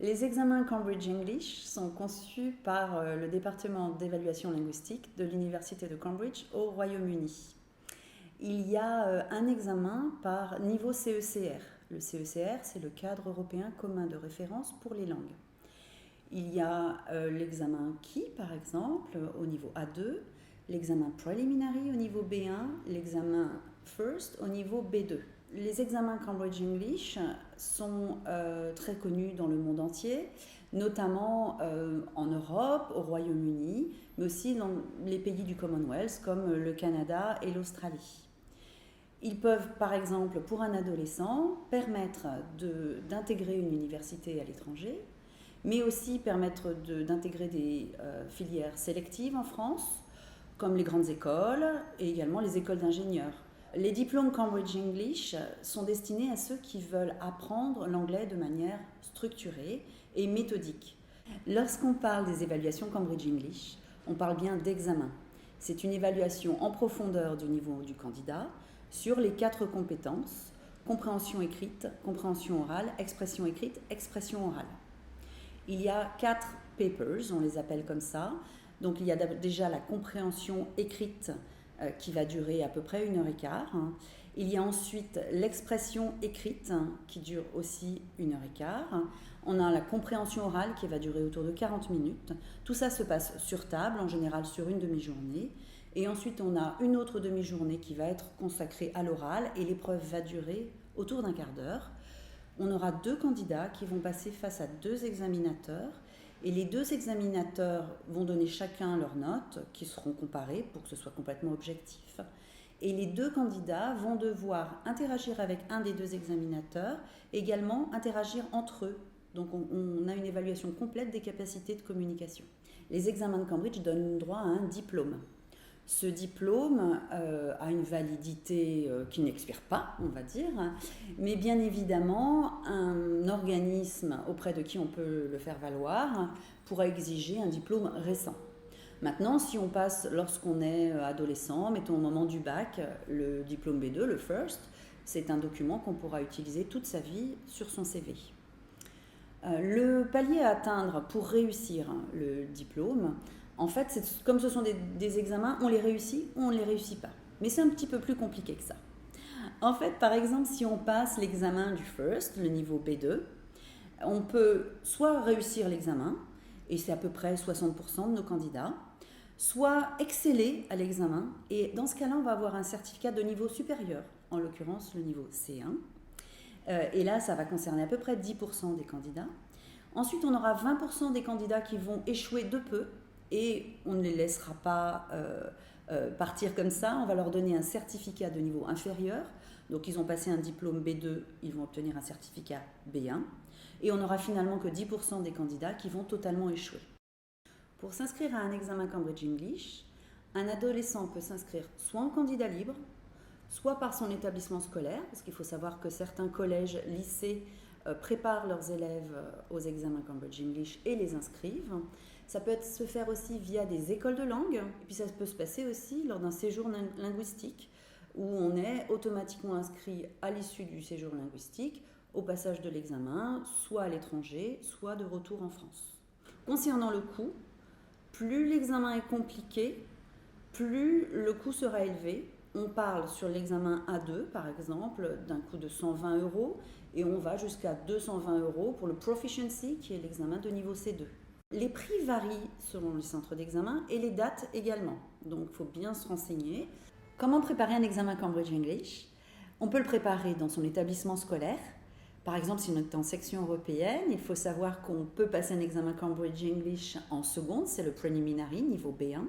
Les examens Cambridge English sont conçus par le département d'évaluation linguistique de l'Université de Cambridge au Royaume-Uni. Il y a un examen par niveau CECR. Le CECR, c'est le cadre européen commun de référence pour les langues. Il y a l'examen Key, par exemple, au niveau A2, l'examen Preliminary au niveau B1, l'examen First au niveau B2. Les examens Cambridge English sont très connus dans le monde entier, notamment en Europe, au Royaume-Uni, mais aussi dans les pays du Commonwealth comme le Canada et l'Australie. Ils peuvent, par exemple, pour un adolescent, permettre d'intégrer une université à l'étranger, mais aussi permettre d'intégrer des filières sélectives en France, comme les grandes écoles et également les écoles d'ingénieurs. Les diplômes Cambridge English sont destinés à ceux qui veulent apprendre l'anglais de manière structurée et méthodique. Lorsqu'on parle des évaluations Cambridge English, on parle bien d'examen. C'est une évaluation en profondeur du niveau du candidat sur les 4 compétences: compréhension écrite, compréhension orale, expression écrite, expression orale. Il y a 4 papers, on les appelle comme ça. Donc il y a déjà la compréhension écrite qui va durer à peu près 1h15. Il y a ensuite l'expression écrite qui dure aussi 1h15. On a la compréhension orale qui va durer autour de 40 minutes. Tout ça se passe sur table, en général sur une demi-journée. Et ensuite on a une autre demi-journée qui va être consacrée à l'oral et l'épreuve va durer autour d'un quart d'heure. On aura 2 candidats qui vont passer face à 2 examinateurs. Et les 2 examinateurs vont donner chacun leurs notes qui seront comparées pour que ce soit complètement objectif. Et les 2 candidats vont devoir interagir avec un des 2 examinateurs et également interagir entre eux. Donc on a une évaluation complète des capacités de communication. Les examens de Cambridge donnent droit à un diplôme. Ce diplôme a une validité qui n'expire pas, on va dire, mais bien évidemment, un organisme auprès de qui on peut le faire valoir pourra exiger un diplôme récent. Maintenant, si on passe lorsqu'on est adolescent, mettons au moment du bac, le diplôme B2, le FIRST, c'est un document qu'on pourra utiliser toute sa vie sur son CV. Le palier à atteindre pour réussir le diplôme, en fait, comme ce sont des examens, on les réussit ou on ne les réussit pas. Mais c'est un petit peu plus compliqué que ça. En fait, par exemple, si on passe l'examen du FIRST, le niveau B2, on peut soit réussir l'examen, et c'est à peu près 60% de nos candidats, soit exceller à l'examen, et dans ce cas-là, on va avoir un certificat de niveau supérieur, en l'occurrence le niveau C1. Et là, ça va concerner à peu près 10% des candidats. Ensuite, on aura 20% des candidats qui vont échouer de peu, et on ne les laissera pas partir comme ça. On va leur donner un certificat de niveau inférieur. Donc ils ont passé un diplôme B2, ils vont obtenir un certificat B1. Et on n'aura finalement que 10% des candidats qui vont totalement échouer. Pour s'inscrire à un examen Cambridge English, un adolescent peut s'inscrire soit en candidat libre, soit par son établissement scolaire, parce qu'il faut savoir que certains collèges, lycées préparent leurs élèves aux examens Cambridge English et les inscrivent. Ça peut se faire aussi via des écoles de langue, et puis ça peut se passer aussi lors d'un séjour linguistique, où on est automatiquement inscrit à l'issue du séjour linguistique, au passage de l'examen, soit à l'étranger, soit de retour en France. Concernant le coût, plus l'examen est compliqué, plus le coût sera élevé. On parle sur l'examen A2, par exemple, d'un coût de 120 €, et on va jusqu'à 220 € pour le Proficiency, qui est l'examen de niveau C2. Les prix varient selon les centres d'examen et les dates également, donc il faut bien se renseigner. Comment préparer un examen Cambridge English ? On peut le préparer dans son établissement scolaire. Par exemple, si on est en section européenne, il faut savoir qu'on peut passer un examen Cambridge English en seconde, c'est le Preliminary, niveau B1.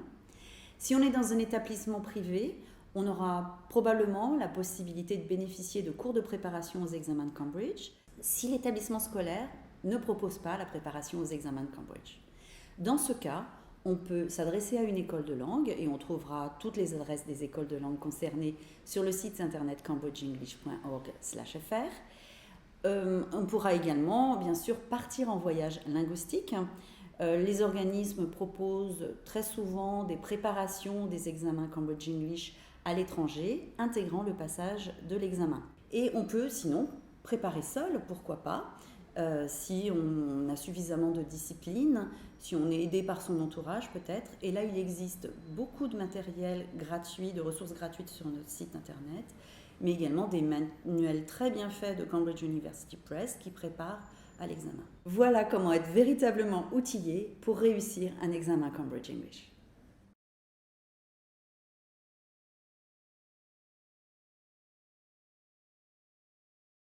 Si on est dans un établissement privé, on aura probablement la possibilité de bénéficier de cours de préparation aux examens de Cambridge si l'établissement scolaire ne propose pas la préparation aux examens de Cambridge. Dans ce cas, on peut s'adresser à une école de langue et on trouvera toutes les adresses des écoles de langue concernées sur le site internet cambridgeenglish.org/fr. On pourra également, bien sûr, partir en voyage linguistique. Les organismes proposent très souvent des préparations des examens Cambridge English à l'étranger, intégrant le passage de l'examen. Et on peut sinon préparer seul, pourquoi pas, si on a suffisamment de discipline, si on est aidé par son entourage peut-être. Et là, il existe beaucoup de matériel gratuit, de ressources gratuites sur notre site internet, mais également des manuels très bien faits de Cambridge University Press qui préparent à l'examen. Voilà comment être véritablement outillé pour réussir un examen Cambridge English.